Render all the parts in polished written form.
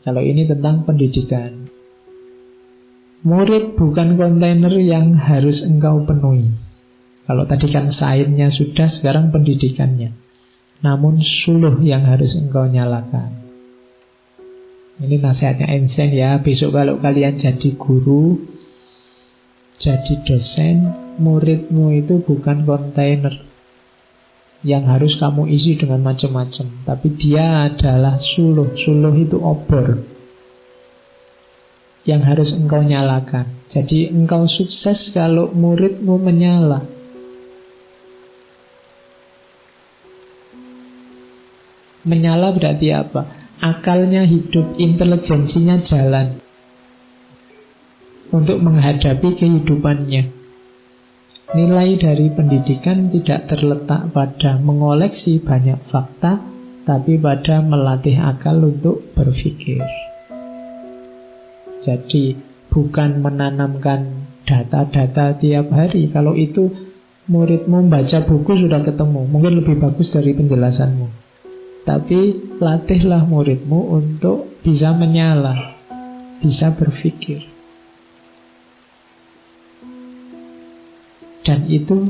Kalau ini tentang pendidikan. Murid bukan kontainer yang harus engkau penuhi. Kalau tadi kan sainnya sudah, sekarang pendidikannya. Namun suluh yang harus engkau nyalakan. Ini nasihatnya Einstein ya. Besok kalau kalian jadi guru, jadi dosen, muridmu itu bukan kontainer yang harus kamu isi dengan macam-macam, tapi dia adalah suluh. Suluh itu obor yang harus engkau nyalakan. Jadi engkau sukses kalau muridmu menyala. Menyala berarti apa? Akalnya hidup, intelijensinya jalan untuk menghadapi kehidupannya. Nilai dari pendidikan tidak terletak pada mengoleksi banyak fakta, tapi pada melatih akal untuk berpikir. Jadi bukan menanamkan data-data tiap hari. Kalau itu muridmu baca buku sudah ketemu, mungkin lebih bagus dari penjelasanmu. Tapi latihlah muridmu untuk bisa menyala, bisa berpikir. Dan itu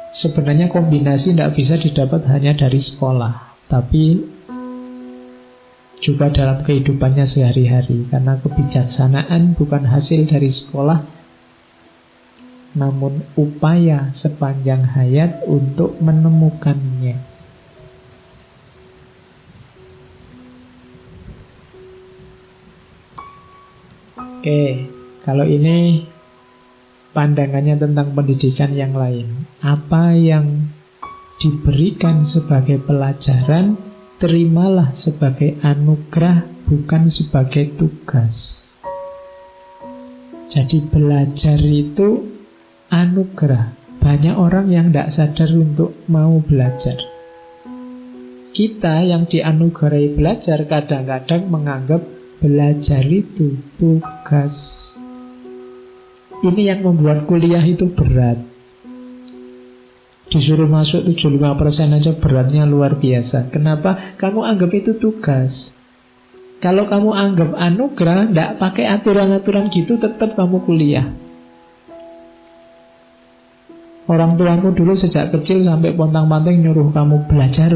sebenarnya kombinasi tidak bisa didapat hanya dari sekolah, tapi juga dalam kehidupannya sehari-hari. Karena kebijaksanaan bukan hasil dari sekolah, namun upaya sepanjang hayat untuk menemukannya. Oke, kalau ini pandangannya tentang pendidikan yang lain. Apa yang diberikan sebagai pelajaran, terimalah sebagai anugerah, bukan sebagai tugas. Jadi belajar itu anugerah. Banyak orang yang tidak sadar untuk mau belajar. Kita yang dianugerahi belajar kadang-kadang menganggap belajar itu tugas. Ini yang membuat kuliah itu berat. Disuruh masuk 75% aja beratnya luar biasa. Kenapa? Kamu anggap itu tugas. Kalau kamu anggap anugerah, tidak pakai aturan-aturan gitu, tetap kamu kuliah. Orang tuamu dulu sejak kecil sampai pontang-panting nyuruh kamu belajar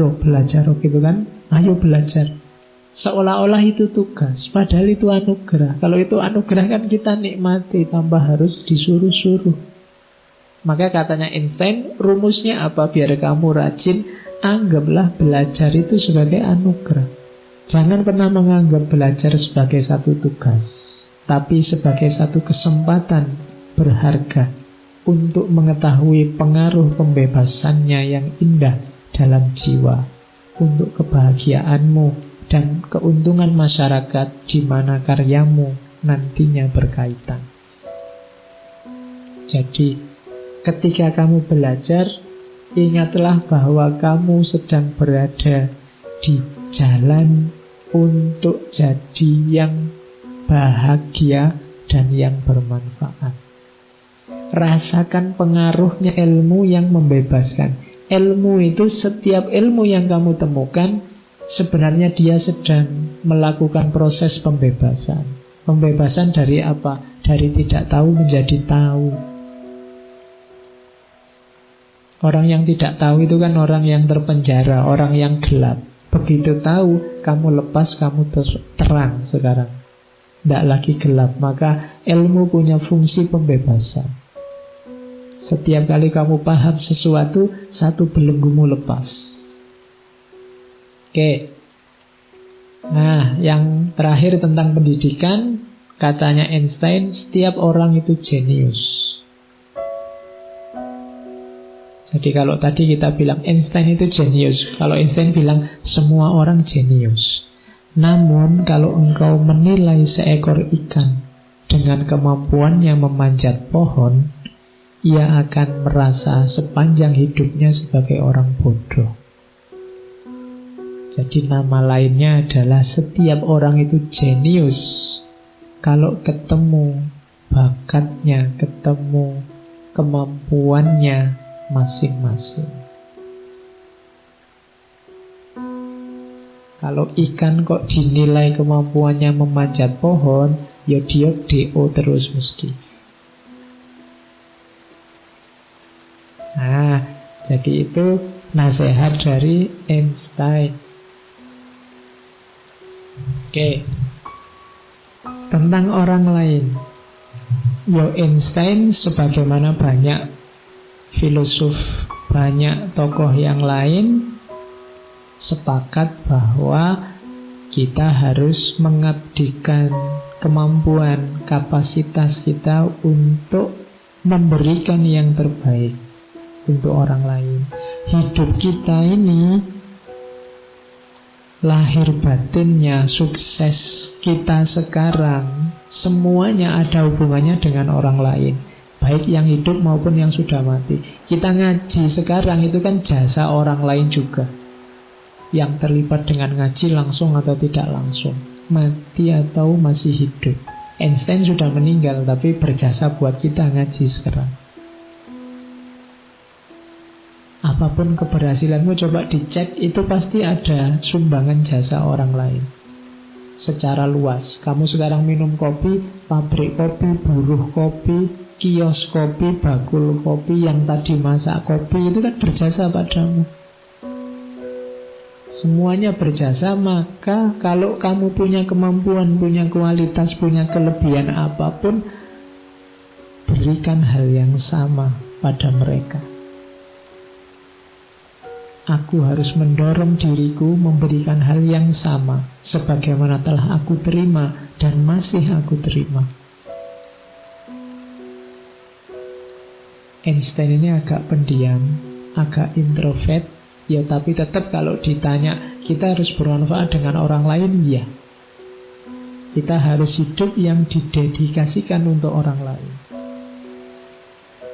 gitu kan. Ayo belajar. Seolah-olah itu tugas, padahal itu anugerah. Kalau itu anugerah kan kita nikmati, tanpa harus disuruh-suruh. Maka katanya Einstein, rumusnya apa biar kamu rajin? Anggaplah belajar itu sebagai anugerah. Jangan pernah menganggap belajar sebagai satu tugas, tapi sebagai satu kesempatan berharga untuk mengetahui pengaruh pembebasannya yang indah dalam jiwa, untuk kebahagiaanmu dan keuntungan masyarakat di mana karyamu nantinya berkaitan. Jadi, ketika kamu belajar, ingatlah bahwa kamu sedang berada di jalan untuk jadi yang bahagia dan yang bermanfaat. Rasakan pengaruhnya ilmu yang membebaskan. Ilmu itu, setiap ilmu yang kamu temukan, sebenarnya dia sedang melakukan proses pembebasan. Pembebasan dari apa? Dari tidak tahu menjadi tahu. Orang yang tidak tahu itu kan orang yang terpenjara, orang yang gelap. Begitu tahu, kamu lepas, kamu terang sekarang. Tidak lagi gelap. Maka ilmu punya fungsi pembebasan. Setiap kali kamu paham sesuatu, satu belenggumu lepas. Oke. Nah, yang terakhir tentang pendidikan, katanya Einstein, setiap orang itu jenius. Jadi kalau tadi kita bilang Einstein itu jenius, kalau Einstein bilang semua orang jenius. Namun kalau engkau menilai seekor ikan dengan kemampuannya memanjat pohon, ia akan merasa sepanjang hidupnya sebagai orang bodoh. Jadi nama lainnya adalah setiap orang itu jenius kalau ketemu bakatnya, ketemu kemampuannya masing-masing. Kalau ikan kok dinilai kemampuannya memanjat pohon, ya dia DO terus mesti. Nah, jadi itu nasihat dari Einstein. Oke. Tentang orang lain. Einstein sebagaimana banyak filosof, banyak tokoh yang lain sepakat bahwa kita harus mengabdikan kemampuan, kapasitas kita untuk memberikan yang terbaik untuk orang lain. Hidup kita ini, lahir batinnya, sukses kita sekarang, semuanya ada hubungannya dengan orang lain, baik yang hidup maupun yang sudah mati. Kita ngaji sekarang itu kan jasa orang lain juga, yang terlibat dengan ngaji langsung atau tidak langsung, mati atau masih hidup. Einstein sudah meninggal, tapi berjasa buat kita ngaji sekarang. Apapun keberhasilanmu, coba dicek, itu pasti ada sumbangan jasa orang lain secara luas. Kamu sekarang minum kopi, pabrik kopi, buruh kopi, kios kopi, bakul kopi, yang tadi masak kopi, itu kan berjasa padamu. Semuanya berjasa. Maka kalau kamu punya kemampuan, punya kualitas, punya kelebihan apapun, berikan hal yang sama pada mereka. Aku harus mendorong diriku memberikan hal yang sama sebagaimana telah aku terima dan masih aku terima. Einstein ini agak pendiam, agak introvert, ya, tapi tetap kalau ditanya kita harus bermanfaat dengan orang lain, ya. Kita harus hidup yang didedikasikan untuk orang lain.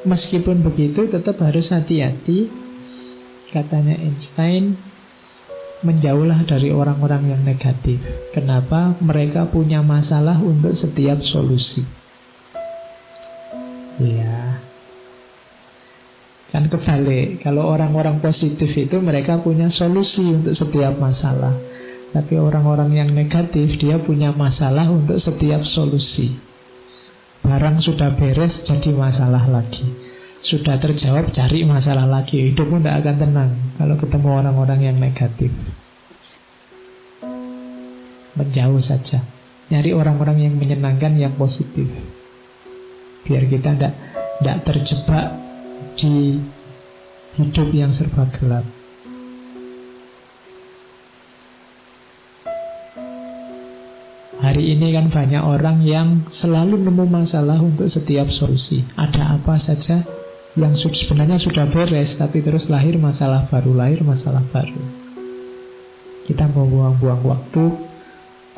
Meskipun begitu, tetap harus hati-hati. Katanya Einstein, menjauhlah dari orang-orang yang negatif. Kenapa? Mereka punya masalah untuk setiap solusi. Ya, kan kebalik. Kalau orang-orang positif itu mereka punya solusi untuk setiap masalah. Tapi orang-orang yang negatif, dia punya masalah untuk setiap solusi. Barang sudah beres, jadi masalah lagi. Sudah terjawab, cari masalah lagi. Hidupmu tidak akan tenang kalau ketemu orang-orang yang negatif. Menjauh saja. Nyari orang-orang yang menyenangkan, yang positif, biar kita tidak terjebak di hidup yang serba gelap. Hari ini kan banyak orang yang selalu nemu masalah untuk setiap solusi. Ada apa saja yang sebenarnya sudah beres, tapi terus lahir masalah baru, lahir masalah baru. Kita membuang-buang waktu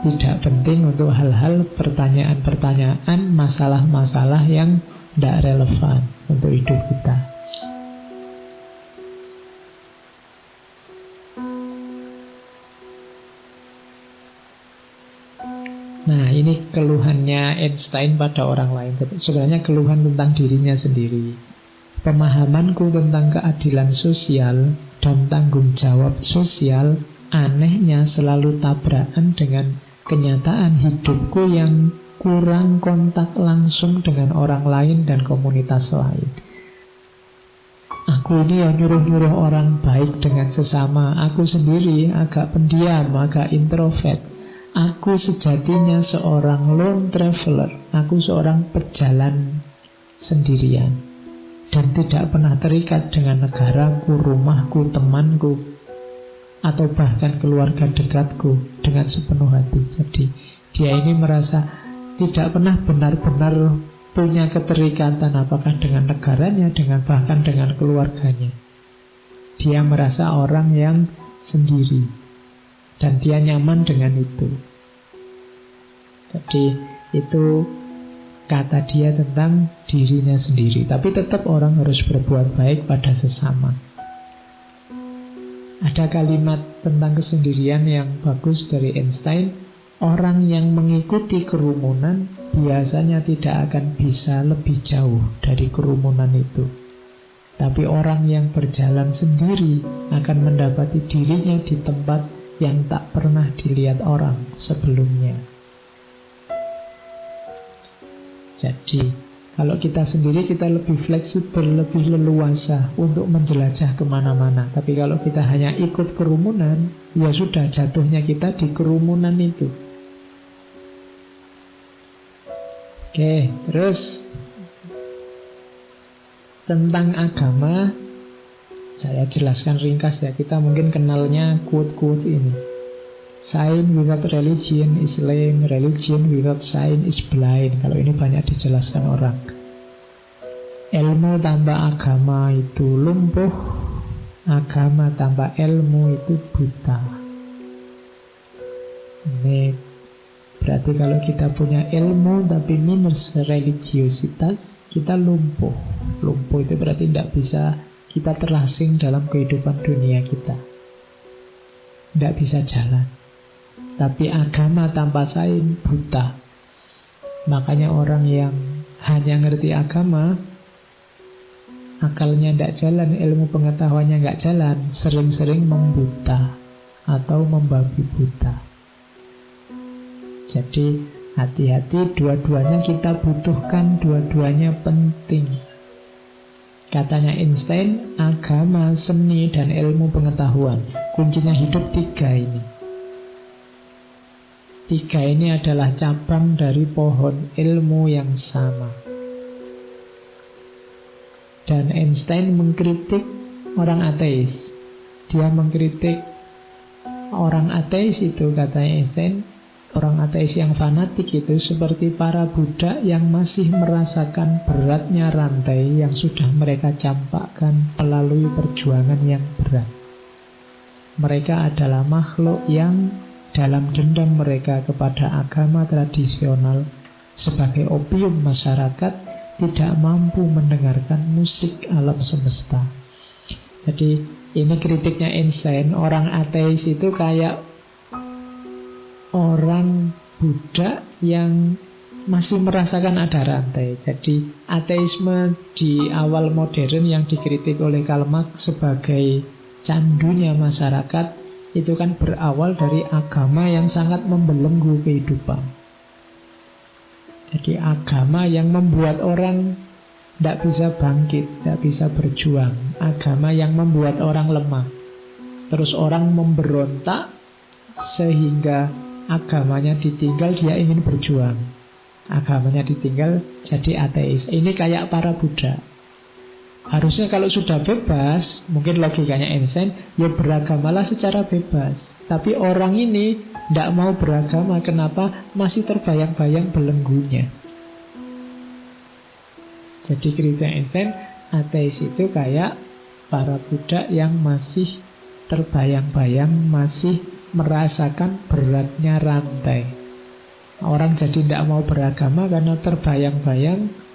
tidak penting untuk hal-hal, pertanyaan-pertanyaan, masalah-masalah yang tidak relevan untuk hidup kita. Nah, ini keluhannya Einstein pada orang lain. Sebenarnya keluhan tentang dirinya sendiri. Pemahamanku tentang keadilan sosial dan tanggung jawab sosial anehnya selalu tabrakan dengan kenyataan hidupku yang kurang kontak langsung dengan orang lain dan komunitas lain. Aku ini yang nyuruh-nyuruh orang baik dengan sesama. Aku sendiri agak pendiam, agak introvert. Aku sejatinya seorang lone traveler. Aku seorang pejalan sendirian dan tidak pernah terikat dengan negaraku, rumahku, temanku, atau bahkan keluarga dekatku dengan sepenuh hati. Jadi dia ini merasa tidak pernah benar-benar punya keterikatan, apakah dengan negaranya, dengan bahkan dengan keluarganya. Dia merasa orang yang sendiri dan dia nyaman dengan itu. Jadi itu kata dia tentang dirinya sendiri. Tapi tetap orang harus berbuat baik pada sesama. Ada kalimat tentang kesendirian yang bagus dari Einstein. Orang yang mengikuti kerumunan biasanya tidak akan bisa lebih jauh dari kerumunan itu. Tapi orang yang berjalan sendiri akan mendapati dirinya di tempat yang tak pernah dilihat orang sebelumnya. Jadi, kalau kita sendiri kita lebih fleksibel, lebih leluasa untuk menjelajah kemana-mana. Tapi kalau kita hanya ikut kerumunan, ya sudah, jatuhnya kita di kerumunan itu. Oke, terus tentang agama, saya jelaskan ringkas ya. Kita mungkin kenalnya quote-quote ini. Sign without religion is lame, religion without sign is blind. Kalau ini banyak dijelaskan orang. Ilmu tanpa agama itu lumpuh, agama tanpa ilmu itu buta. Ini berarti kalau kita punya ilmu tapi minus religiositas, kita lumpuh. Lumpuh itu berarti tidak bisa kita terasing dalam kehidupan dunia kita, tidak bisa jalan. Tapi agama tanpa sains buta. Makanya orang yang hanya ngerti agama, akalnya tidak jalan, ilmu pengetahuannya nggak jalan, sering-sering membuta atau membabi buta. Jadi hati-hati, dua-duanya kita butuhkan, dua-duanya penting. Katanya Einstein, agama, seni, dan ilmu pengetahuan, kuncinya hidup tiga ini. Tiga ini adalah cabang dari pohon ilmu yang sama. Dan Einstein mengkritik orang ateis. Dia mengkritik orang ateis itu, katanya Einstein, orang ateis yang fanatik itu seperti para budak yang masih merasakan beratnya rantai yang sudah mereka campakkan melalui perjuangan yang berat. Mereka adalah makhluk yang dalam dendam mereka kepada agama tradisional sebagai opium masyarakat tidak mampu mendengarkan musik alam semesta. Jadi ini kritiknya Einstein. Orang ateis itu kayak orang budak yang masih merasakan ada rantai. Jadi ateisme di awal modern yang dikritik oleh Karl Marx sebagai candunya masyarakat itu kan berawal dari agama yang sangat membelenggu kehidupan. Jadi agama yang membuat orang tidak bisa bangkit, tidak bisa berjuang. Agama yang membuat orang lemah. Terus orang memberontak sehingga agamanya ditinggal, dia ingin berjuang. Agamanya ditinggal, jadi ateis. Ini kayak para budak. Harusnya kalau sudah bebas, mungkin logikanya Einstein, ya beragamalah secara bebas. Tapi orang ini tidak mau beragama. Kenapa? Masih terbayang-bayang belenggunya. Jadi kritik Einstein, ateis itu kayak para budak yang masih terbayang-bayang, masih merasakan beratnya rantai. Orang jadi tidak mau beragama karena terbayang-bayang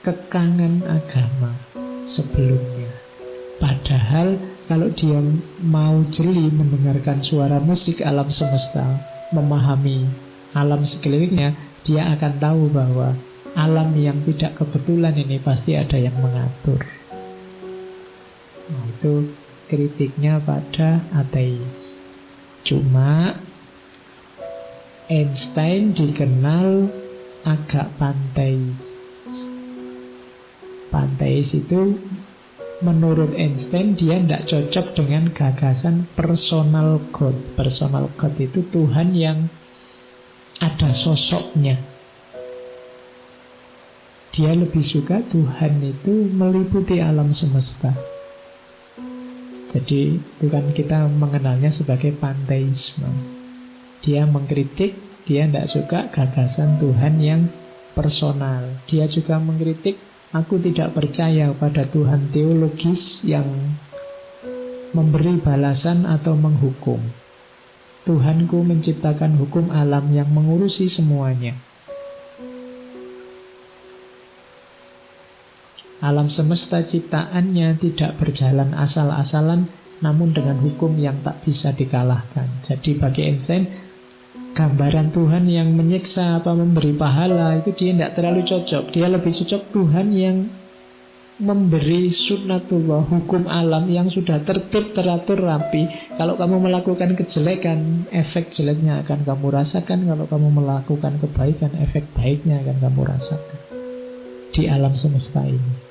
kekangan agama sebelumnya. Padahal kalau dia mau jeli mendengarkan suara musik alam semesta, memahami alam sekelilingnya, dia akan tahu bahwa alam yang tidak kebetulan ini pasti ada yang mengatur. Nah, itu kritiknya pada ateis. Cuma Einstein dikenal agak panteis. Panteis itu menurut Einstein dia tidak cocok dengan gagasan personal God. Personal God itu Tuhan yang ada sosoknya. Dia lebih suka Tuhan itu meliputi alam semesta. Jadi itu kan kita mengenalnya sebagai panteisme. Dia mengkritik, dia tidak suka gagasan Tuhan yang personal. Dia juga mengkritik, aku tidak percaya pada Tuhan teologis yang memberi balasan atau menghukum. Tuhanku menciptakan hukum alam yang mengurusi semuanya. Alam semesta ciptaannya tidak berjalan asal-asalan, namun dengan hukum yang tak bisa dikalahkan. Jadi bagi Einstein, gambaran Tuhan yang menyiksa apa memberi pahala itu dia tidak terlalu cocok. Dia lebih cocok Tuhan yang memberi sunnatullah, hukum alam yang sudah tertib, teratur, rapi. Kalau kamu melakukan kejelekan, efek jeleknya akan kamu rasakan. Kalau kamu melakukan kebaikan, efek baiknya akan kamu rasakan di alam semesta ini.